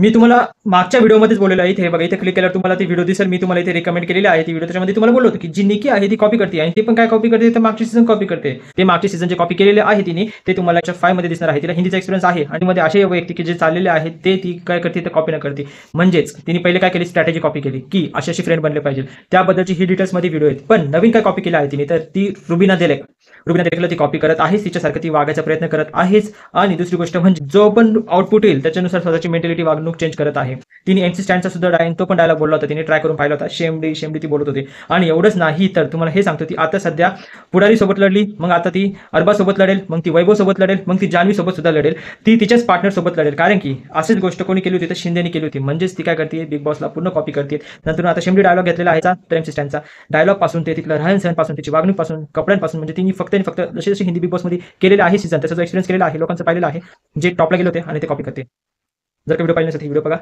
मी तुम्हाला मागच्या व्हिडिओमध्येच बोललेलो आहे. हे बघा इथे क्लिक केल्यावर तुम्हाला ती व्हिडिओ दिसेल. मी तुम्हाला इथे रिकमेंड केलेली आहे ती व्हिडिओ. त्याच्यामध्ये तुम्हाला बोललो होतो, की जी निकी आहे ती कॉपी करते आणि ती पण काय कॉपी करते तर मागची सीझन कॉपी करते. ते मागचे सीझन जे कॉपी केलेले आहे तिने ते तुम्हाला याच्या मध्ये दिसणार आहे. तिला हिंदीचा एक्सपिरियन्स आहे आणि मध्ये असे व्यक्ती की जे चाललेले आहेत ते ती काय करते तर कॉपी न करते. म्हणजेच तिने पहिले काय केली स्ट्रॅटेजी कॉपी केली, की अशी फ्रेंड बनले पाहिजे. त्याबद्दलची ही डिटेल्समध्ये व्हिडिओ आहेत. पण नवीन काय कॉपी केलं आहे तिने तर ती रुबीना दिलेक. रुबीना दिलेकला ती कॉपी करत आहेच. तिच्यासारखं ती वागायचा प्रयत्न करत आहेच. आणि दुसरी गोष्ट म्हणजे जो पण आउटपुट येईल त्याच्यानुसार स्वतःची मेंटॅलिटी वागणूक चेंज करत आहे. तिने एमसी स्टँडचा सुद्धा तो पण डायलॉग बोलला होता. तिने ट्राय करून पाहिला होता. शेमडी शेमडी ती बोलत होती. आणि एवढंच नाही तर तुम्हाला हे सांगतो ती आता सध्या पुढारी सोबत लढली, मग आता ती अरबा सोबत लढेल, मग ती वैभव सोबत लढेल, मग ती जान्हवी सोबत सुद्धा लढेल. ती तिच्याच पार्टनर सोबत लढेल. कारण की अशीच गोष्ट कोणी केली होती तर शिंदेने केली होती. म्हणजेच ती काय करते बिग बॉसला पूर्ण कॉपी करते. नंतर आता शेमडी डायलॉग घेतलेला आहे एमसी स्टँडचा डायलॉग पासून ते तिथलं राहन सहन पासून तिची वागणूक पासून कपड्यांपासून म्हणजे तिने फक्त आणि फक्त जशी जशी हिंदी बिग बॉसमध्ये केलेलं आहे सीझन त्याचा जो एक्सपिरियन्स केलेला आहे लोकांचं पाहिलेलं आहे जे टॉपला गेले होते आणि ते कॉपी करते. जर का व्हिडिओ पाहिजे नसेल व्हिडिओ बघा.